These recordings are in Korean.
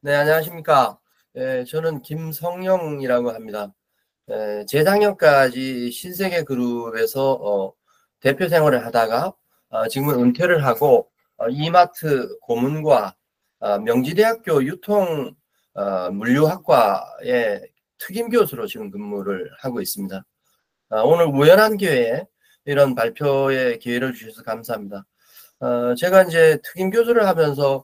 네, 안녕하십니까. 저는 김성영이라고 합니다. 재작년까지 신세계그룹에서 대표 생활을 하다가 지금은 은퇴를 하고 이마트 고문과 명지대학교 유통 물류학과의 특임 교수로 지금 근무를 하고 있습니다. 오늘 우연한 기회에 이런 발표의 기회를 주셔서 감사합니다. 제가 이제 특임 교수를 하면서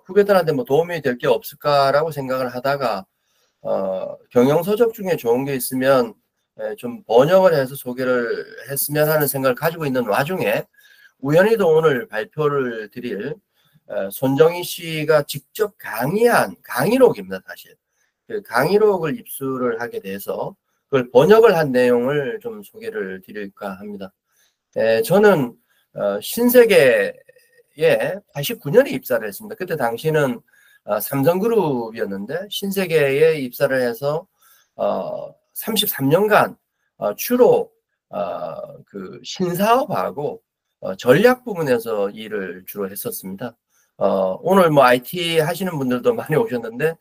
후배들한테 뭐 도움이 될 게 없을까라고 생각을 하다가 경영서적 중에 좋은 게 있으면 좀 번역을 해서 소개를 했으면 하는 생각을 가지고 있는 와중에 우연히도 오늘 발표를 드릴 손정희 씨가 직접 강의한 강의록입니다. 사실 그 강의록을 입수를 하게 돼서 그걸 번역을 한 내용을 좀 소개를 드릴까 합니다. 저는 신세계에 89년에 입사를 했습니다. 그때 당시는 삼성그룹이었는데 신세계에 입사를 해서 33년간 주로 그 신사업하고 전략 부문에서 일을 주로 했었습니다. 오늘 뭐 IT 하시는 분들도 많이 오셨는데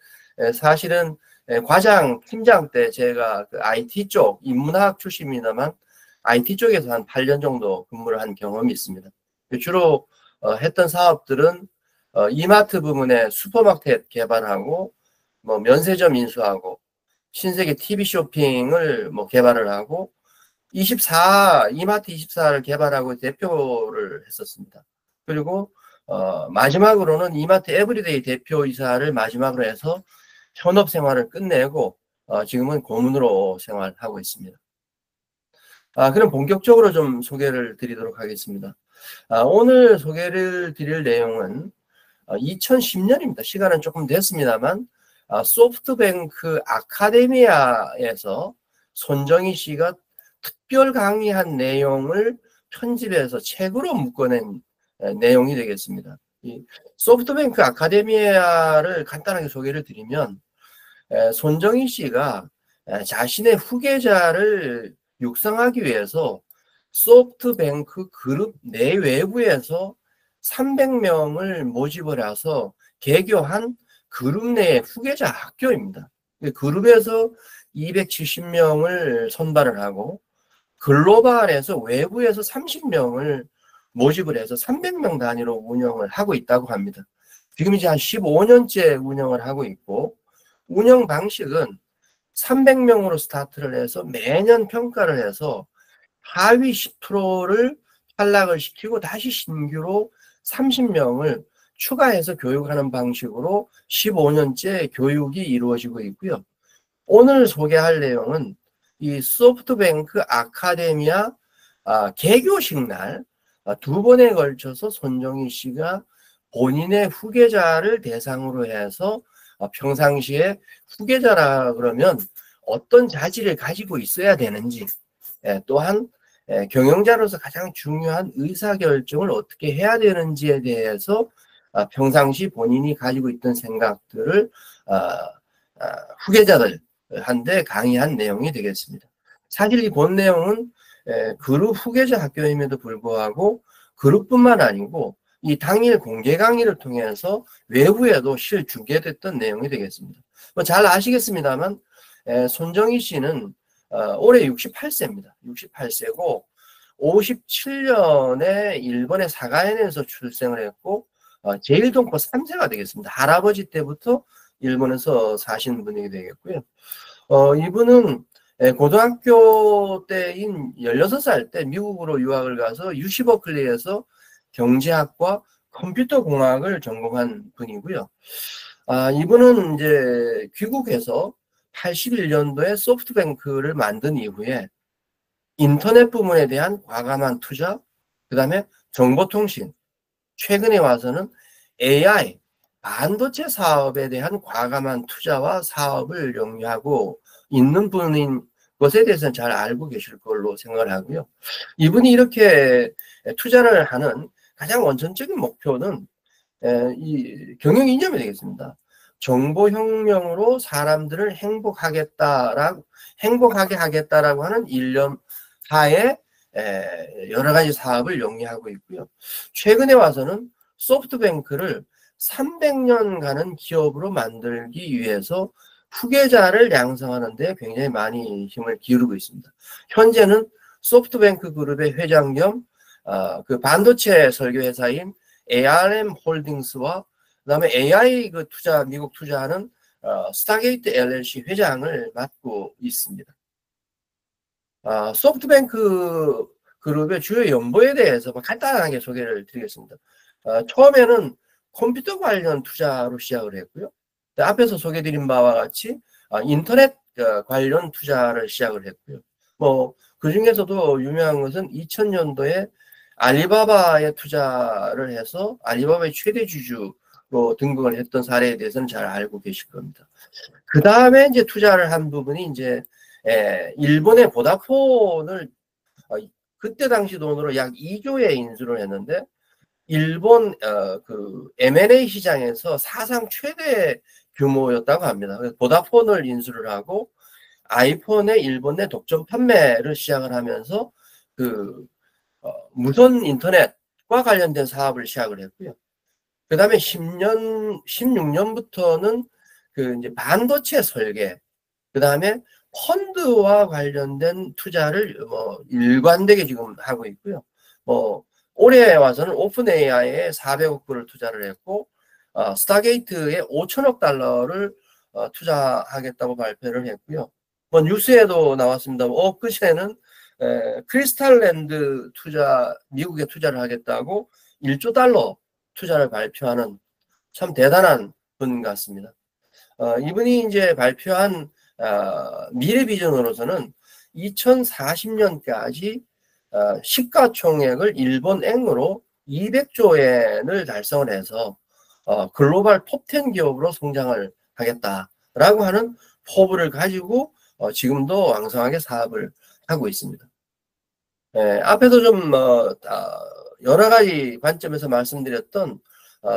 사실은 과장 팀장 때 제가 그 IT 쪽 인문학 출신입니다만 IT 쪽에서 한 8년 정도 근무를 한 경험이 있습니다. 주로 했던 사업들은 이마트 부문의 슈퍼마켓 개발하고 뭐 면세점 인수하고 신세계 TV 쇼핑을 뭐 개발을 하고 이마트 24를 개발하고 대표를 했었습니다. 그리고 마지막으로는 이마트 에브리데이 대표이사를 마지막으로 해서 현업 생활을 끝내고 지금은 고문으로 생활하고 있습니다. 그럼 본격적으로 좀 소개를 드리도록 하겠습니다. 오늘 소개를 드릴 내용은 2010년입니다. 시간은 조금 됐습니다만 소프트뱅크 아카데미아에서 손정희 씨가 특별 강의한 내용을 편집해서 책으로 묶어낸 내용이 되겠습니다. 이 소프트뱅크 아카데미아를 간단하게 소개를 드리면 손정희 씨가 자신의 후계자를 육성하기 위해서 소프트뱅크 그룹 내외부에서 300명을 모집을 해서 개교한 그룹 내 후계자 학교입니다. 그룹에서 270명을 선발을 하고 글로벌에서 외부에서 30명을 모집을 해서 300명 단위로 운영을 하고 있다고 합니다. 지금 이제 한 15년째 운영을 하고 있고 운영 방식은 300명으로 스타트를 해서 매년 평가를 해서 하위 10%를 탈락을 시키고 다시 신규로 30명을 추가해서 교육하는 방식으로 15년째 교육이 이루어지고 있고요. 오늘 소개할 내용은 이 소프트뱅크 아카데미아 개교식 날 두 번에 걸쳐서 손정희 씨가 본인의 후계자를 대상으로 해서 평상시에 후계자라 그러면 어떤 자질을 가지고 있어야 되는지 또한 경영자로서 가장 중요한 의사결정을 어떻게 해야 되는지에 대해서 평상시 본인이 가지고 있던 생각들을 후계자들한테 강의한 내용이 되겠습니다. 사실 이 본 내용은 그룹 후계자 학교임에도 불구하고 그룹뿐만 아니고 이 당일 공개 강의를 통해서 외부에도 실중계됐던 내용이 되겠습니다. 잘 아시겠습니다만 손정희 씨는 올해 68세입니다. 68세고 57년에 일본의 사가현에서 출생을 했고 제1동포 3세가 되겠습니다. 할아버지 때부터 일본에서 사신 분이 되겠고요. 이분은 고등학교 때인 16살 때 미국으로 유학을 가서 UC 버클리에서 경제학과 컴퓨터공학을 전공한 분이고요. 이분은 이제 귀국해서 81년도에 소프트뱅크를 만든 이후에 인터넷 부문에 대한 과감한 투자, 그 다음에 정보통신, 최근에 와서는 AI, 반도체 사업에 대한 과감한 투자와 사업을 영위하고 있는 분인 것에 대해서는 잘 알고 계실 걸로 생각을 하고요. 이분이 이렇게 투자를 하는 가장 원천적인 목표는 이 경영 이념이 되겠습니다. 정보혁명으로 사람들을 행복하게 하겠다라고 하는 일념 하에 여러 가지 사업을 영위하고 있고요. 최근에 와서는 소프트뱅크를 300년간은 기업으로 만들기 위해서 후계자를 양성하는 데 굉장히 많이 힘을 기울이고 있습니다. 현재는 소프트뱅크 그룹의 회장 겸 그 반도체 설계 회사인 ARM 홀딩스와 그다음에 AI 그 미국 투자하는 스타게이트 LLC 회장을 맡고 있습니다. 소프트뱅크 그룹의 주요 연보에 대해서 간단하게 소개를 드리겠습니다. 처음에는 컴퓨터 관련 투자로 시작을 했고요. 앞에서 소개드린 바와 같이 인터넷 관련 투자를 시작을 했고요. 그 중에서도 유명한 것은 2000년도에 알리바바에 투자를 해서 알리바바의 최대 주주로 등극을 했던 사례에 대해서는 잘 알고 계실 겁니다. 그 다음에 이제 투자를 한 부분이 이제 일본의 보다폰을 그때 당시 돈으로 약 2조에 인수를 했는데 일본 그 M&A 시장에서 사상 최대 규모였다고 합니다. 그래서 보다폰을 인수를 하고 아이폰의 일본 내 독점 판매를 시작을 하면서 그 무선 인터넷과 관련된 사업을 시작을 했고요. 그 다음에 16년부터는 그 이제 반도체 설계, 그 다음에 펀드와 관련된 투자를 일관되게 지금 하고 있고요. 올해 와서는 오픈 AI에 400억 불을 투자를 했고, 스타게이트에 5천억 달러를 투자하겠다고 발표를 했고요. 뉴스에도 나왔습니다. 엊그제는 크리스탈랜드 미국에 투자를 하겠다고 1조 달러 투자를 발표하는 참 대단한 분 같습니다. 이분이 이제 발표한 미래 비전으로서는 2040년까지 시가총액을 일본 엔으로 200조엔을 달성을 해서 글로벌 톱10 기업으로 성장을 하겠다라고 하는 포부를 가지고 지금도 왕성하게 사업을 하고 있습니다. 앞에서 좀 여러 가지 관점에서 말씀드렸던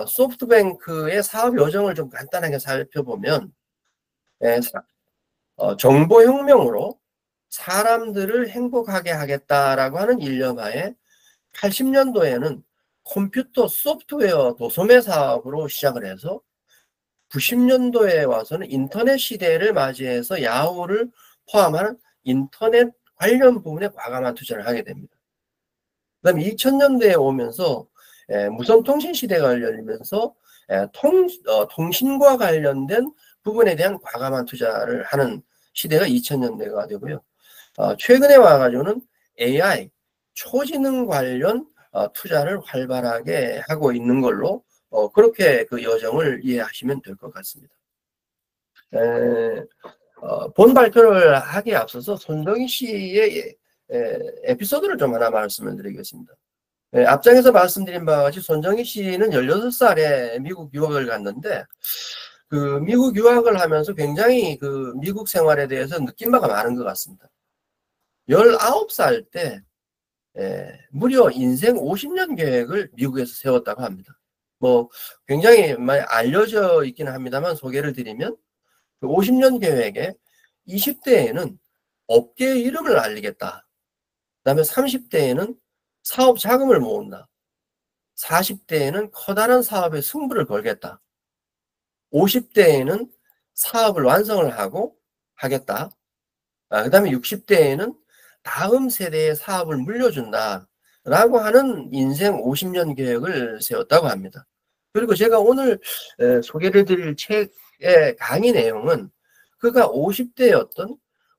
소프트뱅크의 사업 요정을 좀 간단하게 살펴보면 정보혁명으로 사람들을 행복하게 하겠다라고 하는 일념하에 80년도에는 컴퓨터 소프트웨어 도소매 사업으로 시작을 해서 90년도에 와서는 인터넷 시대를 맞이해서 야후를 포함하는 인터넷 관련 부분에 과감한 투자를 하게 됩니다. 그 다음에 2000년대에 오면서 무선통신 시대가 열리면서 통신과 관련된 부분에 대한 과감한 투자를 하는 시대가 2000년대가 되고요. 최근에 와가지고는 AI, 초지능 관련 투자를 활발하게 하고 있는 걸로 그렇게 그 여정을 이해하시면 될 것 같습니다. 본 발표를 하기에 앞서서 손정희 씨의 에피소드를 좀 하나 말씀을 드리겠습니다. 앞장에서 말씀드린 바와 같이 손정희 씨는 16살에 미국 유학을 갔는데 그 미국 유학을 하면서 굉장히 그 미국 생활에 대해서 느낀 바가 많은 것 같습니다. 19살 때 무려 인생 50년 계획을 미국에서 세웠다고 합니다. 굉장히 많이 알려져 있기는 합니다만 소개를 드리면 그 50년 계획에 20대에는 업계의 이름을 알리겠다. 그 다음에 30대에는 사업 자금을 모은다. 40대에는 커다란 사업에 승부를 걸겠다. 50대에는 사업을 완성을 하겠다. 그 다음에 60대에는 다음 세대의 사업을 물려준다. 라고 하는 인생 50년 계획을 세웠다고 합니다. 그리고 제가 오늘 소개를 드릴 책의 강의 내용은 그가 50대였던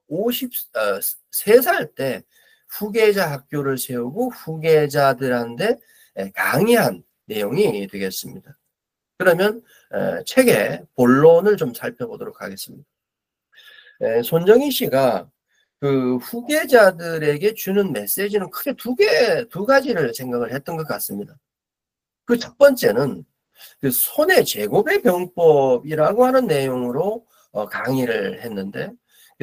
53살 때 후계자 학교를 세우고 후계자들한테 강의한 내용이 되겠습니다. 그러면 책의 본론을 좀 살펴보도록 하겠습니다. 손정희 씨가 그 후계자들에게 주는 메시지는 크게 두 가지를 생각을 했던 것 같습니다. 그 첫 번째는 그 손해 제곱의 병법이라고 하는 내용으로 강의를 했는데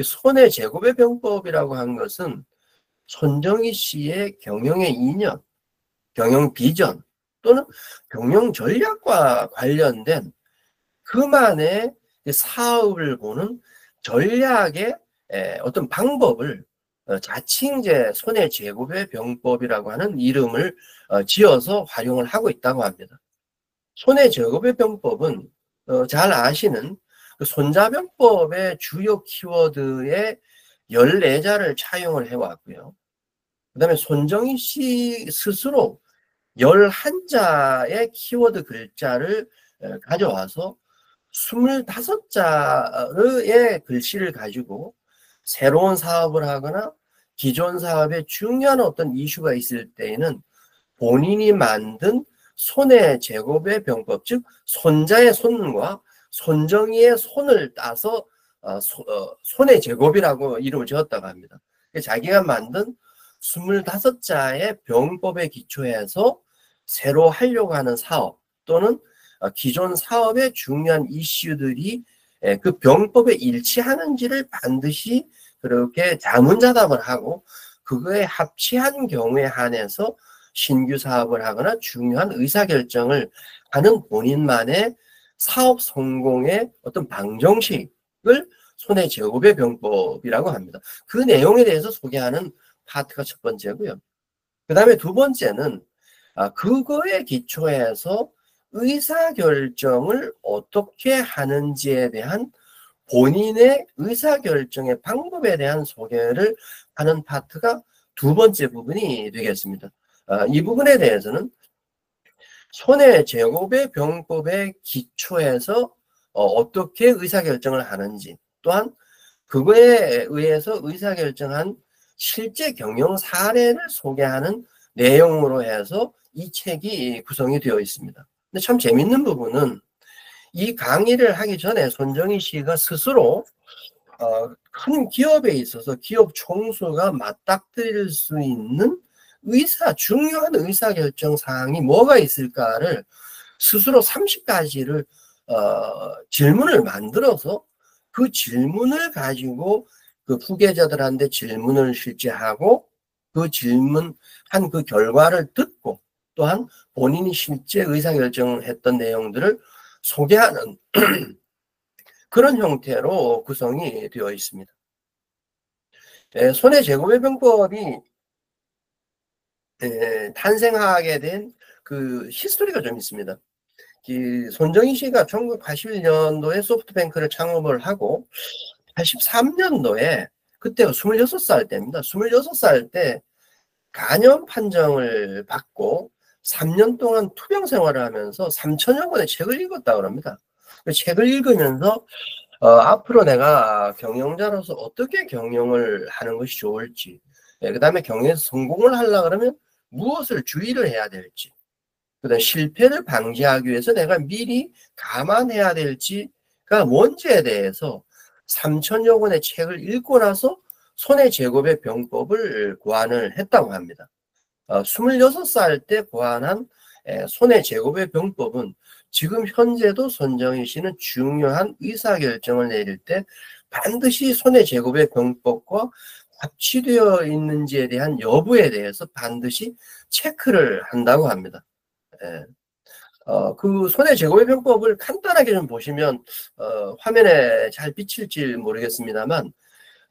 손해 제곱의 병법이라고 한 것은 손정희 씨의 경영의 이념, 경영 비전 또는 경영 전략과 관련된 그만의 사업을 보는 전략의 어떤 방법을 자칭 이제 손해 제곱의 병법이라고 하는 이름을 지어서 활용을 하고 있다고 합니다. 손해제곱의 병법은 잘 아시는 그 손자병법의 주요 키워드의 14자를 차용을 해왔고요. 그 다음에 손정희 씨 스스로 11자의 키워드 글자를 가져와서 25자의 글씨를 가지고 새로운 사업을 하거나 기존 사업에 중요한 어떤 이슈가 있을 때에는 본인이 만든 손해제곱의 병법, 즉 손자의 손과 손정희의 손을 따서 손해제곱이라고 이름을 지었다고 합니다. 자기가 만든 25자의 병법에 기초해서 새로 하려고 하는 사업 또는 기존 사업의 중요한 이슈들이 그 병법에 일치하는지를 반드시 그렇게 자문자답을 하고 그거에 합치한 경우에 한해서 신규 사업을 하거나 중요한 의사결정을 하는 본인만의 사업 성공의 어떤 방정식을 손해제곱의 병법이라고 합니다. 그 내용에 대해서 소개하는 파트가 첫 번째고요. 그 다음에 두 번째는 그거에 기초해서 의사결정을 어떻게 하는지에 대한 본인의 의사결정의 방법에 대한 소개를 하는 파트가 두 번째 부분이 되겠습니다. 이 부분에 대해서는 손해제곱의 병법에 기초해서 어떻게 의사결정을 하는지 또한 그거에 의해서 의사결정한 실제 경영 사례를 소개하는 내용으로 해서 이 책이 구성이 되어 있습니다. 근데 참 재밌는 부분은 이 강의를 하기 전에 손정희 씨가 스스로 큰 기업에 있어서 기업 총수가 맞닥뜨릴 수 있는 중요한 의사결정 사항이 뭐가 있을까를 스스로 30가지를 질문을 만들어서 그 질문을 가지고 그 후계자들한테 질문을 실제 하고 그 질문한 그 결과를 듣고 또한 본인이 실제 의사결정을 했던 내용들을 소개하는 그런 형태로 구성이 되어 있습니다. 손해제곱의 병법이 탄생하게 된 그 히스토리가 좀 있습니다. 손정희 씨가 1981년도에 소프트뱅크를 창업을 하고 83년도에 그때가 26살 때입니다. 26살 때 간염 판정을 받고 3년 동안 투병 생활을 하면서 3천여 권의 책을 읽었다고 합니다. 그 책을 읽으면서 앞으로 내가 경영자로서 어떻게 경영을 하는 것이 좋을지, 그 다음에 경영에서 성공을 하려고 그러면 무엇을 주의를 해야 될지, 그 다음에 실패를 방지하기 위해서 내가 미리 감안해야 될지가 뭔지에 대해서 3천여 권의 책을 읽고 나서 손해제곱의 병법을 고안을 했다고 합니다. 26살 때 고안한 손해제곱의 병법은 지금 현재도 손정희 씨는 중요한 의사결정을 내릴 때 반드시 손해제곱의 병법과 합치되어 있는지에 대한 여부에 대해서 반드시 체크를 한다고 합니다. 그 손해제곱의 병법을 간단하게 좀 보시면 화면에 잘 비칠지 모르겠습니다만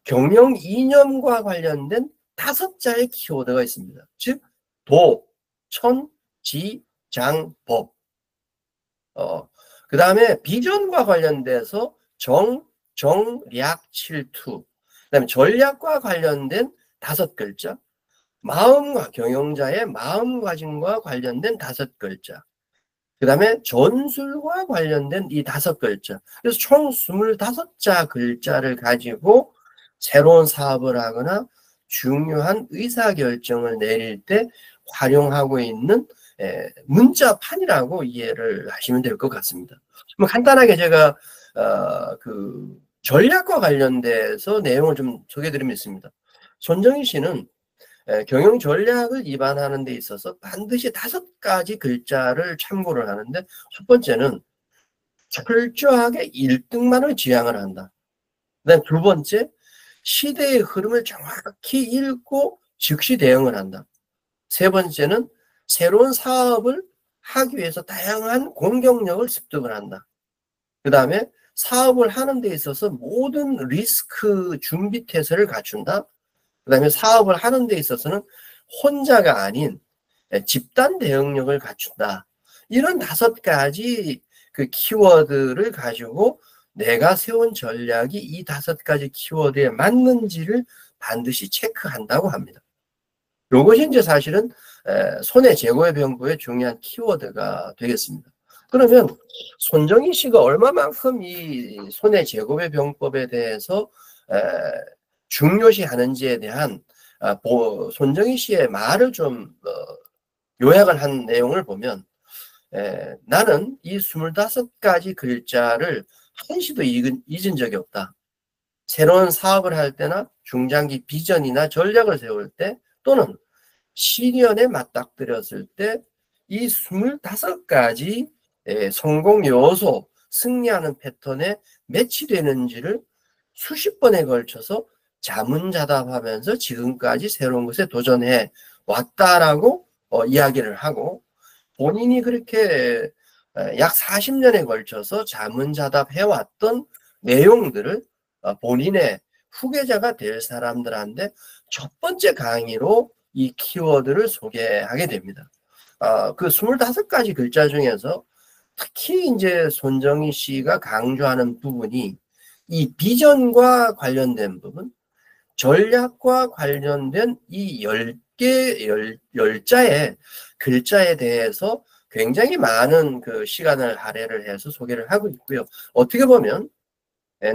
경영 이념과 관련된 5자의 키워드가 있습니다. 즉 도, 천, 지, 장, 법. 그 다음에 비전과 관련돼서 정, 략, 칠투. 그 다음에 전략과 관련된 5글자. 마음과 경영자의 마음가짐과 관련된 5글자. 그 다음에 전술과 관련된 이 5글자. 그래서 총 25자 글자를 가지고 새로운 사업을 하거나 중요한 의사결정을 내릴 때 활용하고 있는 문자판이라고 이해를 하시면 될 것 같습니다. 간단하게 제가 그 전략과 관련돼서 내용을 좀 소개해드리면 있습니다. 손정희 씨는 경영 전략을 입안하는 데 있어서 반드시 5가지 글자를 참고를 하는데 첫 번째는 철저하게 1등만을 지향을 한다. 그다음 두 번째, 시대의 흐름을 정확히 읽고 즉시 대응을 한다. 세 번째는 새로운 사업을 하기 위해서 다양한 공격력을 습득을 한다. 그 다음에 사업을 하는 데 있어서 모든 리스크 준비 태세를 갖춘다. 그 다음에 사업을 하는 데 있어서는 혼자가 아닌 집단 대응력을 갖춘다. 이런 5가지 그 키워드를 가지고 내가 세운 전략이 이 5가지 키워드에 맞는지를 반드시 체크한다고 합니다. 요것이 이제 사실은 손해 제고의 병법의 중요한 키워드가 되겠습니다. 그러면 손정희 씨가 얼마만큼 이 손해 제고의 병법에 대해서 중요시하는지에 대한 손정희 씨의 말을 좀 요약을 한 내용을 보면 나는 이 25가지 글자를 한시도 잊은 적이 없다. 새로운 사업을 할 때나 중장기 비전이나 전략을 세울 때 또는 시련에 맞닥뜨렸을 때 이 25가지 성공 요소, 승리하는 패턴에 매치되는지를 수십 번에 걸쳐서 자문자답하면서 지금까지 새로운 것에 도전해 왔다라고 이야기를 하고, 본인이 그렇게 약 40년에 걸쳐서 자문자답해 왔던 내용들을 본인의 후계자가 될 사람들한테 첫 번째 강의로 이 키워드를 소개하게 됩니다. 그 25가지 글자 중에서 특히 이제 손정희 씨가 강조하는 부분이 이 비전과 관련된 부분, 전략과 관련된 이 10개, 10자의 글자에 대해서 굉장히 많은 그 시간을 할애를 해서 소개를 하고 있고요. 어떻게 보면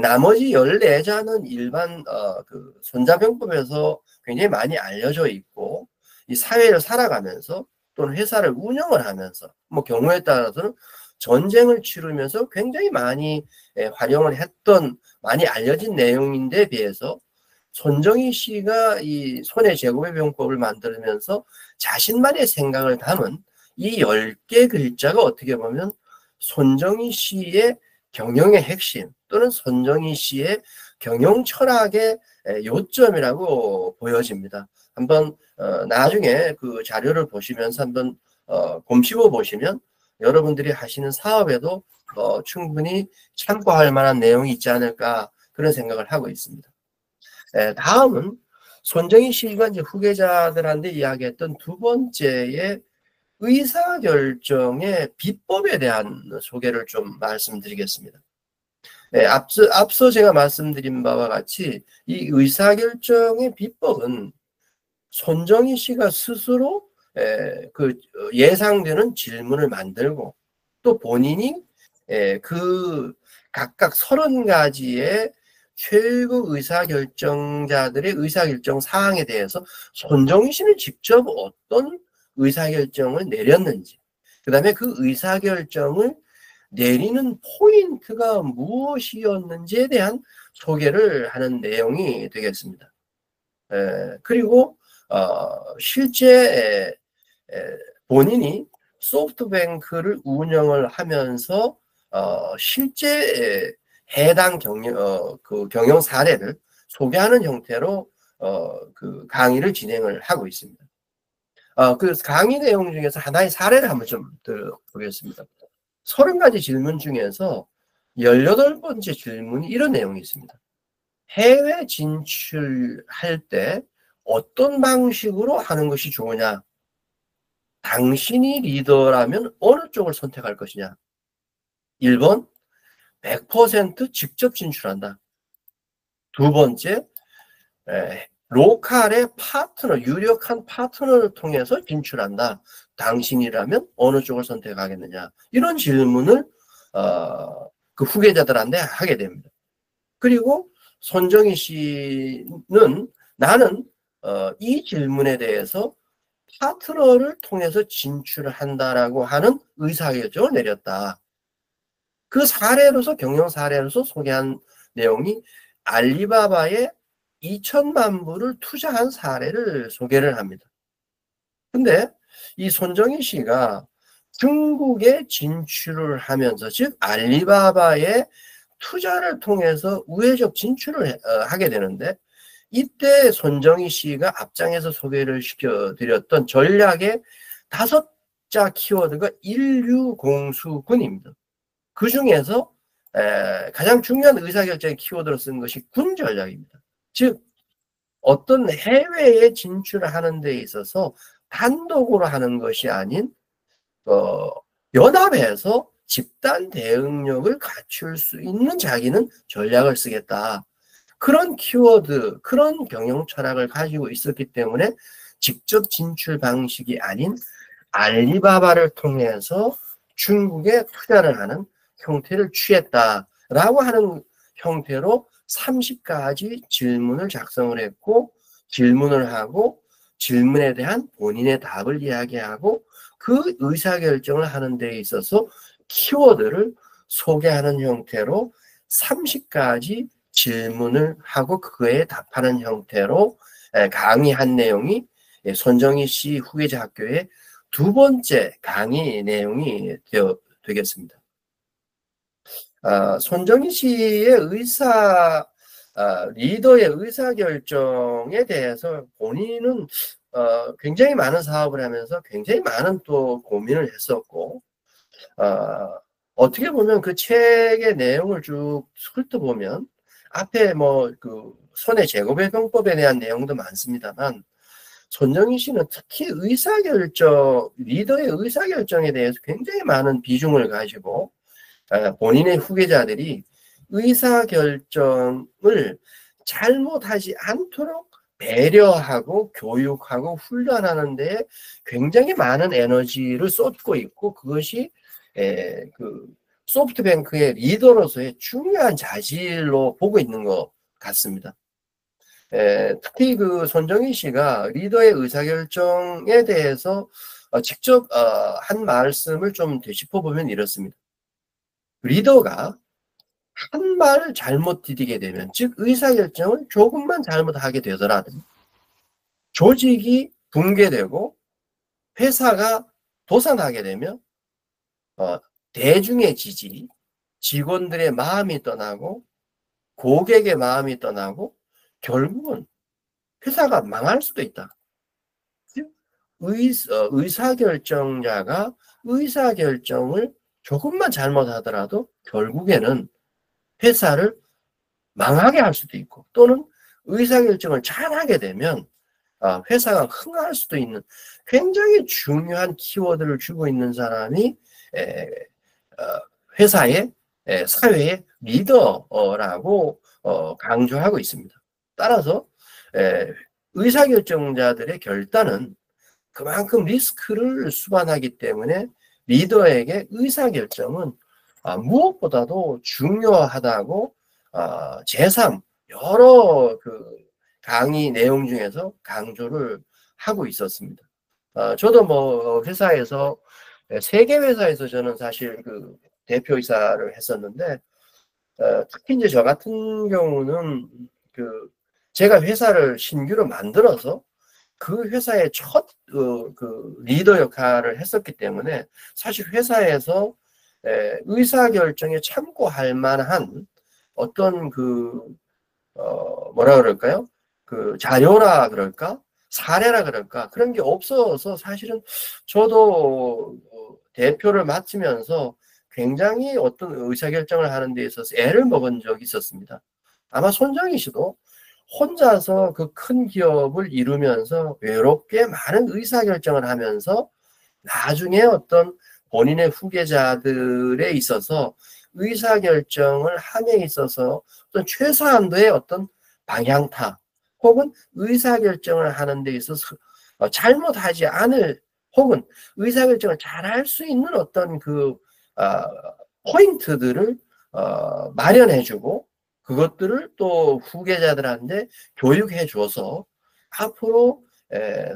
나머지 14자는 일반 그 손자병법에서 굉장히 많이 알려져 있고, 이 사회를 살아가면서 또는 회사를 운영을 하면서 뭐 경우에 따라서는 전쟁을 치르면서 굉장히 많이 활용을 했던 많이 알려진 내용인데 비해서 손정희 씨가 이 손해 제고의 병법을 만들면서 자신만의 생각을 담은 이 10개 글자가 어떻게 보면 손정희 씨의 경영의 핵심 또는 손정희 씨의 경영 철학의 요점이라고 보여집니다. 한번 나중에 그 자료를 보시면서 한번 곰씹어 보시면 여러분들이 하시는 사업에도 충분히 참고할 만한 내용이 있지 않을까 그런 생각을 하고 있습니다. 다음은 손정희 씨가 이제 후계자들한테 이야기했던 두 번째의 의사결정의 비법에 대한 소개를 좀 말씀드리겠습니다. 앞서 제가 말씀드린 바와 같이 이 의사결정의 비법은 손정희 씨가 스스로 그 예상되는 질문을 만들고 또 본인이 그 각각 30가지의 최고 의사결정자들의 의사결정 사항에 대해서 손정희 씨는 직접 어떤 의사결정을 내렸는지, 그 다음에 그 의사결정을 내리는 포인트가 무엇이었는지에 대한 소개를 하는 내용이 되겠습니다. 그리고 실제 본인이 소프트뱅크를 운영을 하면서 실제 해당 그 경영 사례를 소개하는 형태로 그 강의를 진행을 하고 있습니다. 그 강의 내용 중에서 하나의 사례를 한번 좀 들어보겠습니다. 30가지 질문 중에서 18번째 질문이 이런 내용이 있습니다. 해외 진출할 때 어떤 방식으로 하는 것이 좋으냐? 당신이 리더라면 어느 쪽을 선택할 것이냐? 1번, 100% 직접 진출한다. 두 번째, 로컬의 파트너, 유력한 파트너를 통해서 진출한다. 당신이라면 어느 쪽을 선택하겠느냐? 이런 질문을 그 후계자들한테 하게 됩니다. 그리고 손정희 씨는 나는 이 질문에 대해서 파트너를 통해서 진출을 한다라고 하는 의사결정을 내렸다. 그 사례로서 경영 사례로서 소개한 내용이 알리바바에 2천만 불을 투자한 사례를 소개를 합니다. 근데 이 손정희 씨가 중국에 진출을 하면서 즉 알리바바에 투자를 통해서 우회적 진출을 하게 되는데 이때 손정희 씨가 앞장에서 소개를 시켜드렸던 전략의 5자 키워드가 인류공수군입니다. 그 중에서 가장 중요한 의사결정의 키워드로 쓴 것이 군 전략입니다. 즉 어떤 해외에 진출을 하는 데 있어서 단독으로 하는 것이 아닌 연합해서 집단 대응력을 갖출 수 있는 자기는 전략을 쓰겠다. 그런 키워드, 그런 경영 철학을 가지고 있었기 때문에 직접 진출 방식이 아닌 알리바바를 통해서 중국에 투자를 하는 형태를 취했다라고 하는 형태로 30가지 질문을 작성을 했고, 질문을 하고 질문에 대한 본인의 답을 이야기하고 그 의사결정을 하는 데 있어서 키워드를 소개하는 형태로 30가지 질문을 하고 그거에 답하는 형태로 강의한 내용이 손정희 씨 후계자 학교의 두 번째 강의 내용이 되겠습니다. 손정희 씨의 리더의 의사결정에 대해서 본인은 굉장히 많은 사업을 하면서 굉장히 많은 또 고민을 했었고, 어떻게 보면 그 책의 내용을 쭉 훑어보면 앞에 뭐 그 손해 제곱의 병법에 대한 내용도 많습니다만, 손정희 씨는 특히 리더의 의사결정에 대해서 굉장히 많은 비중을 가지고 본인의 후계자들이 의사결정을 잘못하지 않도록 배려하고 교육하고 훈련하는 데 굉장히 많은 에너지를 쏟고 있고, 그것이 그 소프트뱅크의 리더로서의 중요한 자질로 보고 있는 것 같습니다. 특히 그 손정희 씨가 리더의 의사결정에 대해서 직접 한 말씀을 좀 되짚어보면 이렇습니다. 리더가 한 발을 잘못 디디게 되면, 즉 의사결정을 조금만 잘못하게 되더라도 조직이 붕괴되고 회사가 도산하게 되면 대중의 지지, 직원들의 마음이 떠나고 고객의 마음이 떠나고 결국은 회사가 망할 수도 있다. 즉 의사결정자가 의사결정을 조금만 잘못하더라도 결국에는 회사를 망하게 할 수도 있고, 또는 의사결정을 잘하게 되면 회사가 흥할 수도 있는 굉장히 중요한 키워드를 주고 있는 사람이 회사의 사회의 리더라고 강조하고 있습니다. 따라서 의사결정자들의 결단은 그만큼 리스크를 수반하기 때문에 리더에게 의사결정은 무엇보다도 중요하다고 제3 여러 그 강의 내용 중에서 강조를 하고 있었습니다. 저도 뭐 회사에서 세계 회사에서 저는 사실 그 대표이사를 했었는데, 특히 이제 저 같은 경우는 그 제가 회사를 신규로 만들어서 그 회사의 첫 그 리더 역할을 했었기 때문에 사실 회사에서 의사결정에 참고할 만한 어떤 그 뭐라 그럴까요? 그 자료라 그럴까? 사례라 그럴까? 그런 게 없어서 사실은 저도 대표를 맡으면서 굉장히 어떤 의사결정을 하는 데 있어서 애를 먹은 적이 있었습니다. 아마 손정희 씨도 혼자서 그 큰 기업을 이루면서 외롭게 많은 의사결정을 하면서 나중에 어떤 본인의 후계자들에 있어서 의사결정을 함에 있어서 어떤 최소한도의 어떤 방향타 혹은 의사결정을 하는 데 있어서 잘못하지 않을 혹은 의사결정을 잘할 수 있는 어떤 그 포인트들을 마련해주고 그것들을 또 후계자들한테 교육해 줘서 앞으로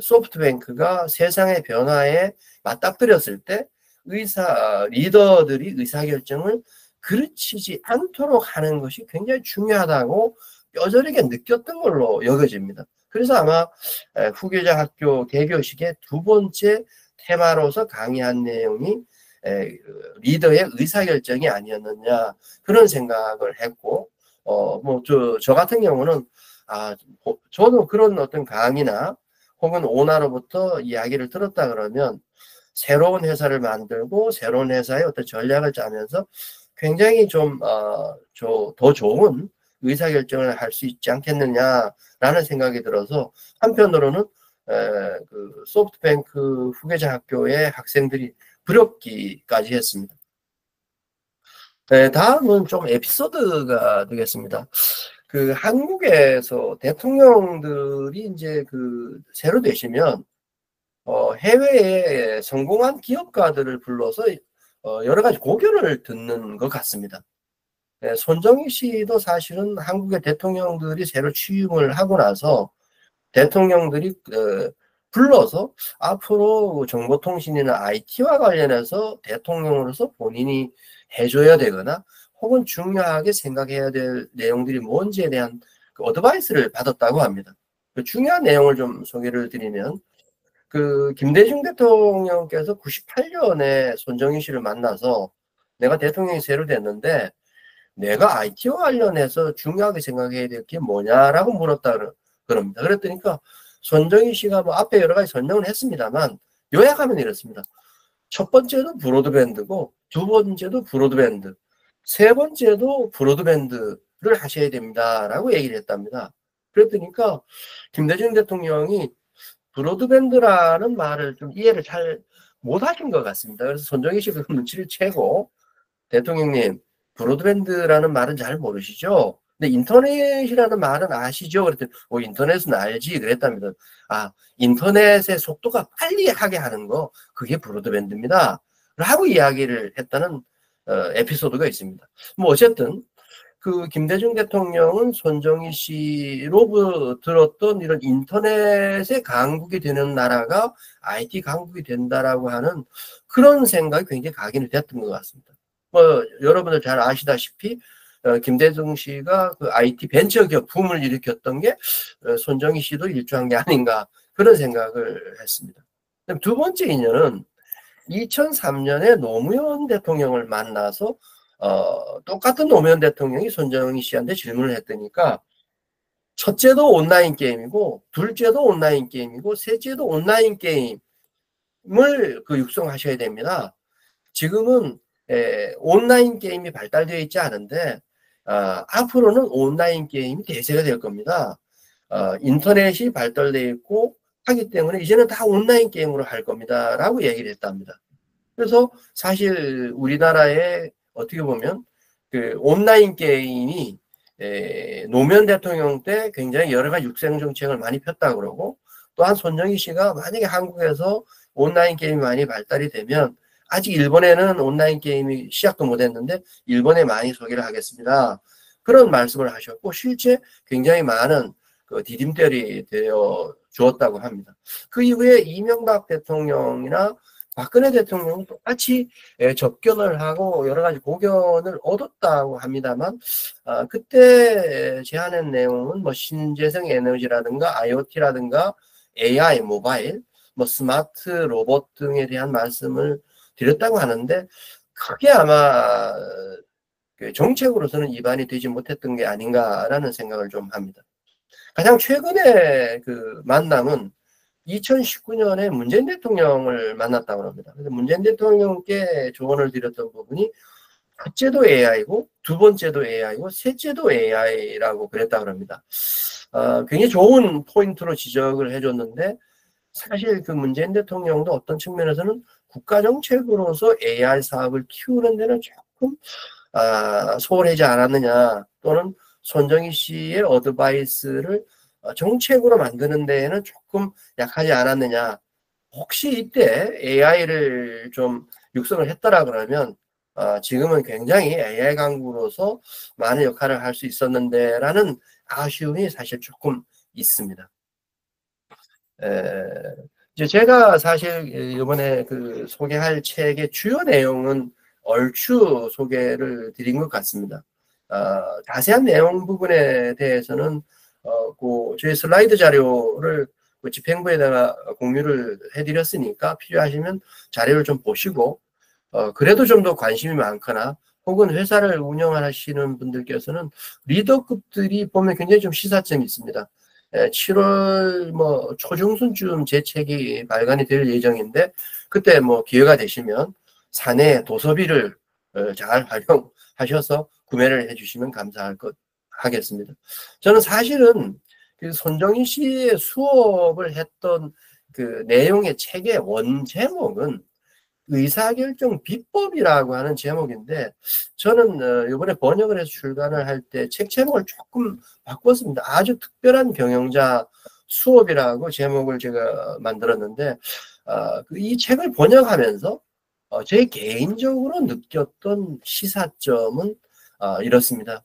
소프트뱅크가 세상의 변화에 맞닥뜨렸을 때 리더들이 의사결정을 그르치지 않도록 하는 것이 굉장히 중요하다고 뼈저리게 느꼈던 걸로 여겨집니다. 그래서 아마 후계자 학교 개교식의 두 번째 테마로서 강의한 내용이 리더의 의사결정이 아니었느냐, 그런 생각을 했고, 뭐 저 같은 경우는 저도 그런 어떤 강의나 혹은 오나로부터 이야기를 들었다 그러면 새로운 회사를 만들고 새로운 회사의 어떤 전략을 짜면서 굉장히 좀 더 좋은 의사결정을 할 수 있지 않겠느냐라는 생각이 들어서, 한편으로는 그 소프트뱅크 후계자 학교의 학생들이 부렸기까지 했습니다. 네, 다음은 좀 에피소드가 되겠습니다. 그 한국에서 대통령들이 이제 그 새로 되시면 해외에 성공한 기업가들을 불러서 여러 가지 고견을 듣는 것 같습니다. 네, 손정희 씨도 사실은 한국의 대통령들이 새로 취임을 하고 나서 대통령들이 불러서 앞으로 정보통신이나 IT와 관련해서 대통령으로서 본인이 해줘야 되거나 혹은 중요하게 생각해야 될 내용들이 뭔지에 대한 그 어드바이스를 받았다고 합니다. 그 중요한 내용을 좀 소개를 드리면 그 김대중 대통령께서 98년에 손정희 씨를 만나서 내가 대통령이 새로 됐는데 내가 IT와 관련해서 중요하게 생각해야 될 게 뭐냐라고 물었다 그럽니다. 그랬더니까 손정희 씨가 뭐 앞에 여러 가지 설명을 했습니다만 요약하면 이렇습니다. 첫 번째도 브로드밴드고 두 번째도 브로드밴드, 세 번째도 브로드밴드를 하셔야 됩니다라고 얘기를 했답니다. 그랬더니까 김대중 대통령이 브로드밴드라는 말을 좀 이해를 잘 못하신 것 같습니다. 그래서 손정희 씨가 그 눈치를 채고 대통령님 브로드밴드라는 말은 잘 모르시죠? 근데 인터넷이라는 말은 아시죠? 그랬더니 인터넷은 알지 그랬답니다. 아, 인터넷의 속도가 빨리 하게 하는 거 그게 브로드밴드입니다 라고 이야기를 했다는 에피소드가 있습니다. 뭐 어쨌든 그 김대중 대통령은 손정희 씨로 들었던 이런 인터넷의 강국이 되는 나라가 IT 강국이 된다라고 하는 그런 생각이 굉장히 각인이 됐던 것 같습니다. 뭐 여러분들 잘 아시다시피 김대중 씨가 그 IT 벤처기업 붐을 일으켰던 게 손정희 씨도 일조한 게 아닌가 그런 생각을 했습니다. 두 번째 인연은 2003년에 노무현 대통령을 만나서 똑같은 노무현 대통령이 손정희 씨한테 질문을 했더니까 첫째도 온라인 게임이고 둘째도 온라인 게임이고 셋째도 온라인 게임을 그 육성하셔야 됩니다. 지금은 온라인 게임이 발달되어 있지 않은데 앞으로는 온라인 게임이 대세가 될 겁니다. 인터넷이 발달되어 있고 하기 때문에 이제는 다 온라인 게임으로 할 겁니다 라고 얘기를 했답니다. 그래서 사실 우리나라에 어떻게 보면 그 온라인 게임이 노무현 대통령 때 굉장히 여러 가지 육성 정책을 많이 폈다 그러고 또한 손정희 씨가 만약에 한국에서 온라인 게임이 많이 발달이 되면 아직 일본에는 온라인 게임이 시작도 못했는데 일본에 많이 소개를 하겠습니다. 그런 말씀을 하셨고 실제 굉장히 많은 그 디딤돌이 되어 주었다고 합니다. 그 이후에 이명박 대통령이나 박근혜 대통령은 똑같이 접견을 하고 여러 가지 고견을 얻었다고 합니다만 그때 제안한 내용은 뭐 신재생 에너지라든가 IoT라든가 AI, 모바일, 뭐 스마트 로봇 등에 대한 말씀을 드렸다고 하는데 크게 아마 정책으로서는 입안이 되지 못했던 게 아닌가라는 생각을 좀 합니다. 가장 최근에 그 만남은 2019년에 문재인 대통령을 만났다고 합니다. 그래서 문재인 대통령께 조언을 드렸던 부분이 첫째도 AI고 두 번째도 AI고 셋째도 AI라고 그랬다고 합니다. 굉장히 좋은 포인트로 지적을 해줬는데 사실 그 문재인 대통령도 어떤 측면에서는 국가정책으로서 AI 사업을 키우는 데는 조금 소홀하지 않았느냐 또는 손정희 씨의 어드바이스를 정책으로 만드는 데에는 조금 약하지 않았느냐. 혹시 이때 AI를 좀 육성을 했더라 그러면 지금은 굉장히 AI 강국으로서 많은 역할을 할 수 있었는데 라는 아쉬움이 사실 조금 있습니다. 이제 제가 사실 이번에 그 소개할 책의 주요 내용은 얼추 소개를 드린 것 같습니다. 자세한 내용 부분에 대해서는 그 저희 슬라이드 자료를 그 집행부에다가 공유를 해드렸으니까 필요하시면 자료를 좀 보시고 그래도 좀 더 관심이 많거나 혹은 회사를 운영하시는 분들께서는 리더급들이 보면 굉장히 좀 시사점이 있습니다. 7월 뭐 초중순쯤 제 책이 발간이 될 예정인데 그때 뭐 기회가 되시면 사내 도서비를 잘 활용하셔서 구매를 해주시면 감사할 것 하겠습니다. 저는 사실은 그 손정희 씨의 수업을 했던 그 내용의 책의 원 제목은 의사결정 비법이라고 하는 제목인데, 저는 이번에 번역을 해서 출간을 할 때 책 제목을 조금 바꿨습니다. 아주 특별한 경영자 수업이라고 제목을 제가 만들었는데, 이 책을 번역하면서 제 개인적으로 느꼈던 시사점은 이렇습니다.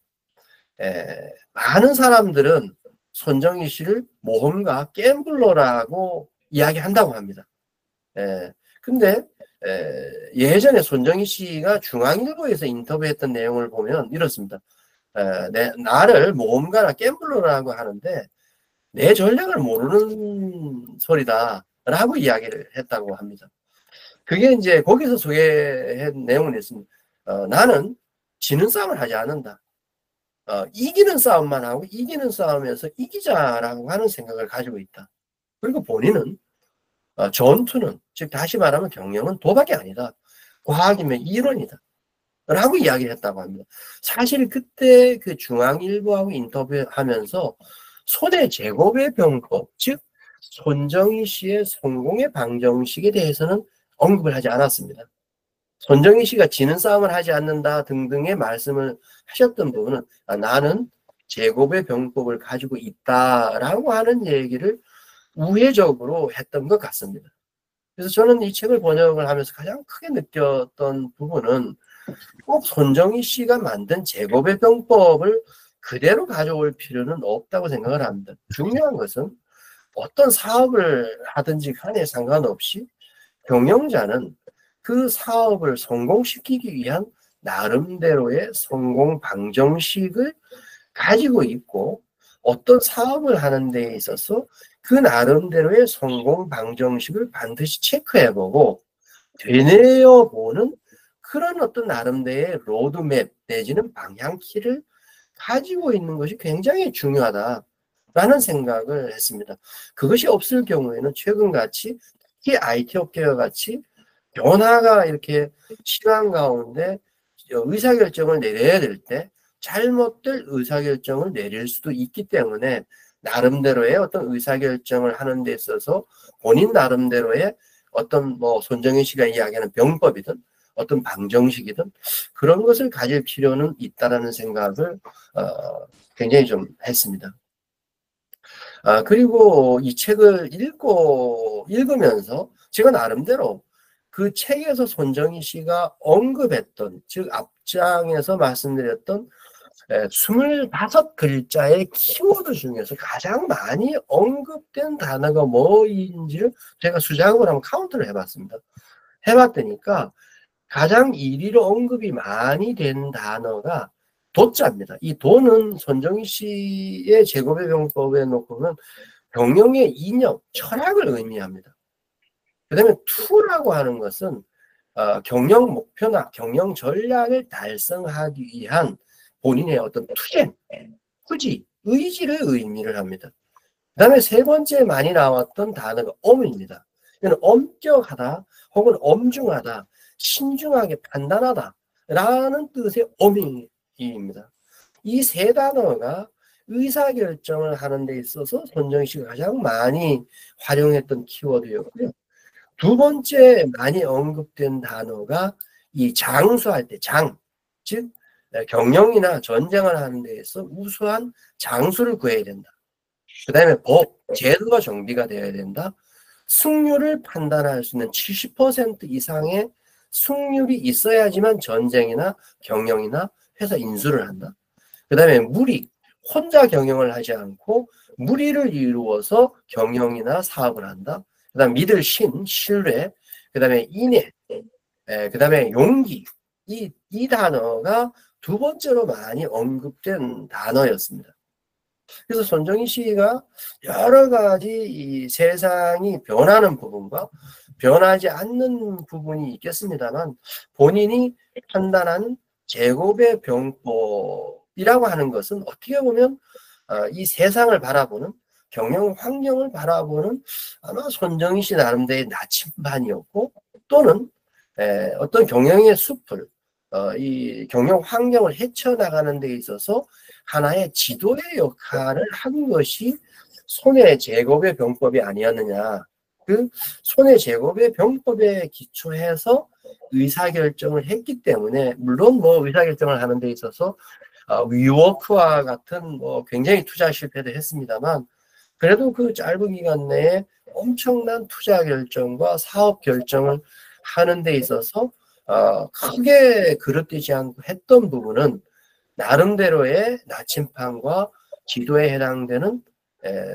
많은 사람들은 손정희 씨를 모험가 갬블러라고 이야기한다고 합니다. 근데 예전에 손정희 씨가 중앙일보에서 인터뷰했던 내용을 보면 이렇습니다. 나를 모험가나 갬블러라고 하는데 내 전략을 모르는 소리다 라고 이야기를 했다고 합니다. 그게 이제 거기서 소개한 내용은 있습니다. 나는 지는 싸움을 하지 않는다. 이기는 싸움만 하고 이기는 싸움에서 이기자라고 하는 생각을 가지고 있다. 그리고 본인은 전투는, 즉 다시 말하면 경영은 도박이 아니다. 과학이면 이론이다. 라고 이야기를 했다고 합니다. 사실 그때 그 중앙일보하고 인터뷰하면서 손해 제곱의 병법, 즉 손정희 씨의 성공의 방정식에 대해서는 언급을 하지 않았습니다. 손정희 씨가 지는 싸움을 하지 않는다 등등의 말씀을 하셨던 부분은 나는 제곱의 병법을 가지고 있다라고 하는 얘기를 우회적으로 했던 것 같습니다. 그래서 저는 이 책을 번역을 하면서 가장 크게 느꼈던 부분은 꼭 손정희 씨가 만든 제곱의 병법을 그대로 가져올 필요는 없다고 생각을 합니다. 중요한 것은 어떤 사업을 하든지 간에 상관없이 경영자는 그 사업을 성공시키기 위한 나름대로의 성공 방정식을 가지고 있고, 어떤 사업을 하는 데 있어서 그 나름대로의 성공 방정식을 반드시 체크해보고 되뇌어보는 그런 어떤 나름대로의 로드맵 내지는 방향키를 가지고 있는 것이 굉장히 중요하다라는 생각을 했습니다. 그것이 없을 경우에는 최근같이 특히 IT 업계와 같이 변화가 이렇게 심한 가운데 의사결정을 내려야 될 때 잘못될 의사결정을 내릴 수도 있기 때문에 나름대로의 어떤 의사결정을 하는 데 있어서 본인 나름대로의 어떤 손정희 씨가 이야기하는 병법이든 어떤 방정식이든 그런 것을 가질 필요는 있다라는 생각을 굉장히 좀 했습니다. 그리고 이 책을 읽으면서 제가 나름대로 그 책에서 손정희 씨가 언급했던, 즉 앞장에서 말씀드렸던 25글자의 키워드 중에서 가장 많이 언급된 단어가 뭐인지를 제가 수작업을 한번 카운트를 해봤습니다. 해봤더니까 가장 1위로 언급이 많이 된 단어가 도자입니다. 이 도는 손정희 씨의 제곱의 병법에 놓고는 경영의 이념, 철학을 의미합니다. 그 다음에 투라고 하는 것은 경영 목표나 경영 전략을 달성하기 위한 본인의 어떤 투쟁, 투지, 의지를 의미를 합니다. 그 다음에 세 번째 많이 나왔던 단어가 엄입니다. 이는 엄격하다 혹은 엄중하다, 신중하게 판단하다 라는 뜻의 어미입니다. 이 세 단어가 의사결정을 하는 데 있어서 손정희 씨가 가장 많이 활용했던 키워드였고요. 두 번째 많이 언급된 단어가 이 장수할 때 즉 경영이나 전쟁을 하는 데 있어서 우수한 장수를 구해야 된다. 그 다음에 법, 제도가 정비가 되어야 된다. 승률을 판단할 수 있는 70% 이상의 승률이 있어야지만 전쟁이나 경영이나 회사 인수를 한다. 그 다음에 무리, 혼자 경영을 하지 않고 무리를 이루어서 경영이나 사업을 한다. 그 다음 믿을 신뢰, 그 다음에 인내, 그 다음에 용기. 이 단어가 두 번째로 많이 언급된 단어였습니다. 그래서 손정희 씨가 여러 가지 이 세상이 변하는 부분과 변하지 않는 부분이 있겠습니다만 본인이 판단한 제곱의 병법이라고 하는 것은 어떻게 보면 이 세상을 바라보는 경영 환경을 바라보는 아마 손정희 씨 나름대로의 나침반이었고, 또는 어떤 경영의 숲을 이 경영 환경을 헤쳐나가는 데 있어서 하나의 지도의 역할을 한 것이 손해 제곱의 병법이 아니었느냐 그 손해제곱의 병법에 기초해서 의사결정을 했기 때문에, 물론 뭐 의사결정을 하는 데 있어서 위워크와 같은 뭐 굉장히 투자 실패도 했습니다만, 그래도 그 짧은 기간 내에 엄청난 투자 결정과 사업 결정을 하는 데 있어서 크게 그릇되지 않고 했던 부분은 나름대로의 나침판과 지도에 해당되는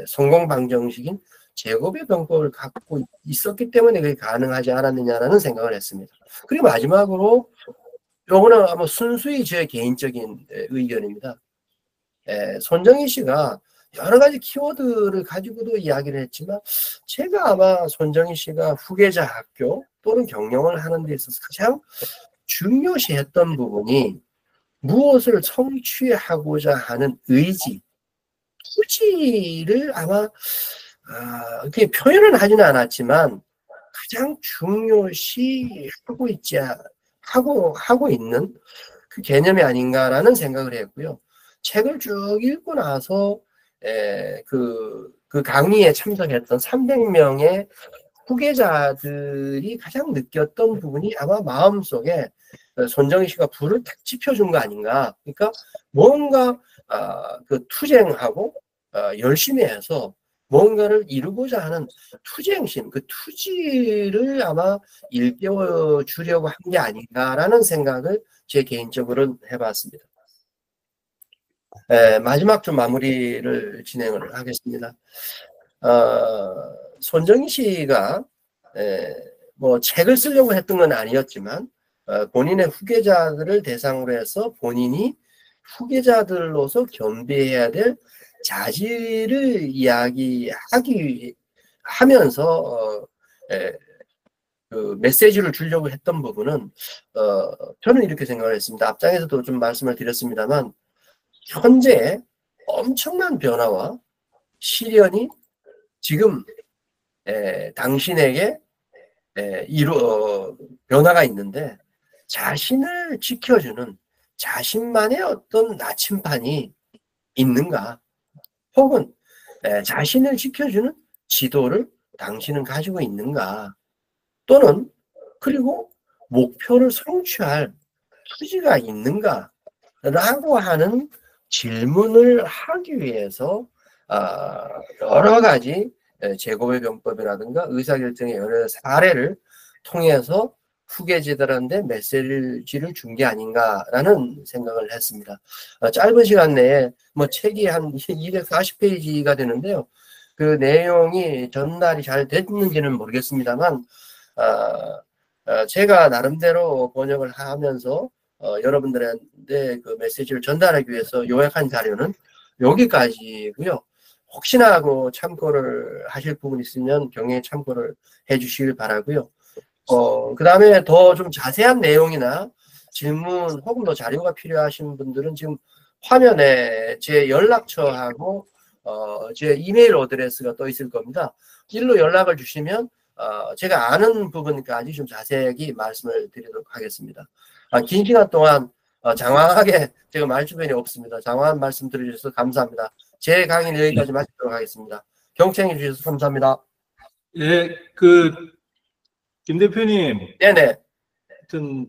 성공 방정식인 제곱의 병법을 갖고 있었기 때문에 그게 가능하지 않았느냐라는 생각을 했습니다. 그리고 마지막으로 요거는 아마 순수히 제 개인적인 의견입니다. 손정희 씨가 여러 가지 키워드를 가지고도 이야기를 했지만, 제가 아마 손정희 씨가 후계자 학교 또는 경영을 하는 데 있어서 가장 중요시했던 부분이 무엇을 성취하고자 하는 의지, 투지를 아마 그렇게 표현은 하지는 않았지만 가장 중요시 하고 있는 그 개념이 아닌가라는 생각을 했고요. 책을 쭉 읽고 나서 그 강의에 참석했던 300명의 후계자들이 가장 느꼈던 부분이 아마 마음속에 손정희 씨가 불을 탁 지펴준 거 아닌가. 그러니까 뭔가 그 투쟁하고 열심히 해서 뭔가를 이루고자 하는 투쟁심, 그 투지를 아마 일깨워 주려고 한 게 아닌가라는 생각을 제 개인적으로는 해봤습니다. 마지막 좀 마무리를 진행을 하겠습니다. 손정희 씨가 뭐 책을 쓰려고 했던 건 아니었지만 본인의 후계자들을 대상으로 해서 본인이 후계자들로서 겸비해야 될 자질을 하면서 그 메시지를 주려고 했던 부분은 저는 이렇게 생각을 했습니다. 앞장에서도 좀 말씀을 드렸습니다만, 현재 엄청난 변화와 시련이 지금 당신에게 변화가 있는데, 자신을 지켜주는 자신만의 어떤 나침판이 있는가, 혹은 자신을 지켜주는 지도를 당신은 가지고 있는가, 또는 그리고 목표를 성취할 투지가 있는가 라고 하는 질문을 하기 위해서 여러 가지 제곱의 병법이라든가 의사결정의 여러 사례를 통해서 후계자들한테 메시지를 준 게 아닌가라는 생각을 했습니다. 짧은 시간 내에 뭐 책이 한 240페이지가 되는데요. 그 내용이 전달이 잘 됐는지는 모르겠습니다만, 제가 나름대로 번역을 하면서 여러분들한테 그 메시지를 전달하기 위해서 요약한 자료는 여기까지고요. 혹시나 참고를 하실 부분 있으면 경에 참고를 해주시길 바라고요. 그 다음에 더 좀 자세한 내용이나 질문 혹은 더 자료가 필요하신 분들은 지금 화면에 제 연락처하고 제 이메일 어드레스가 떠 있을 겁니다. 일로 연락을 주시면 제가 아는 부분까지 좀 자세하게 말씀을 드리도록 하겠습니다. 긴 시간 동안 장황하게 제가 말 주변이 없습니다. 장황한 말씀 들어주셔서 감사합니다. 제 강의는 여기까지 마치도록 하겠습니다. 경청해 주셔서 감사합니다. 예, 김 대표님. 네네. 하여튼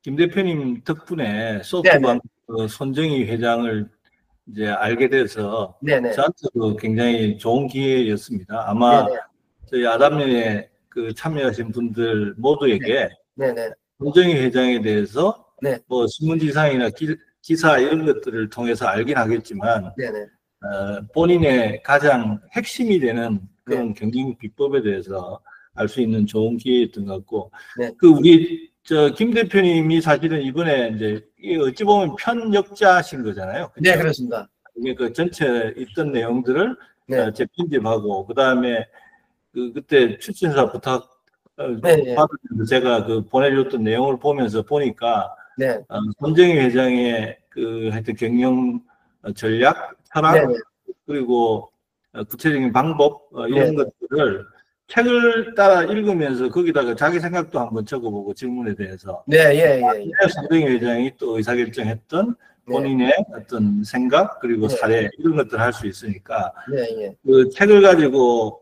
김 대표님 덕분에 소프트뱅크 손정희 회장을 이제 알게 돼서 네네. 저한테도 굉장히 좋은 기회였습니다. 아마 네네. 저희 아담리에 참여하신 분들 모두에게 네네. 손정희 회장에 대해서 네. 뭐 신문지상이나 기사 이런 것들을 통해서 알긴 하겠지만, 네네. 본인의 가장 핵심이 되는 그런 네. 경영 비법에 대해서 알 수 있는 좋은 기회였던 것 같고, 네. 우리 김 대표님이 사실은 이번에 이제 어찌 보면 편역자신 거잖아요. 그렇죠? 네, 그렇습니다. 이게 그 전체 있던 내용들을 네. 재편집하고, 그 다음에 그때 출신사 부탁 받으면서 제가 보내줬던 내용을 보니까, 네. 손정희 회장의 하여튼 경영 전략, 철학, 네. 그리고 구체적인 방법 이런 것들을 책을 따라 읽으면서 거기다가 자기 생각도 한번 적어보고 질문에 대해서. 네, 예. 손정희 회장이 또 의사결정했던 본인의 어떤 생각 그리고 네. 사례 이런 것들을 할 수 있으니까 네. 그 책을 가지고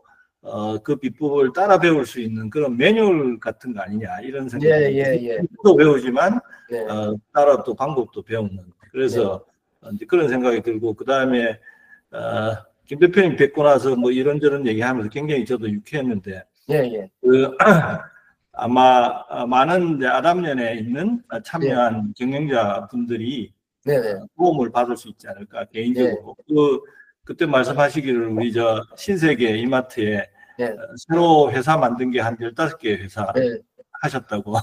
그 비법을 따라 배울 수 있는 그런 매뉴얼 같은 거 아니냐 이런 생각이 또 배우지만 네. 따라 또 방법도 배우는 그래서 이제 그런 생각이 들고 그 다음에 김 대표님 뵙고 나서 뭐 이런저런 얘기하면서 굉장히 저도 유쾌했는데 그 아마 많은 이제 아담년에 있는 참여한 경영자 분들이 도움을 받을 수 있지 않을까 개인적으로 그때 말씀하시기를 우리 저 신세계 이마트에 새로 회사 만든 게 한 15개 회사 하셨다고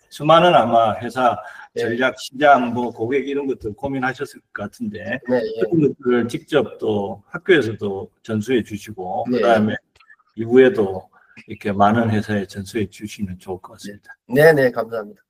수많은 아마 회사 전략 시장 뭐 고객 이런 것들 고민하셨을 것 같은데 그런 것들을 직접 또 학교에서도 전수해 주시고 그다음에 이후에도 이렇게 많은 회사에 전수해 주시면 좋을 것 같습니다. 네, 감사합니다.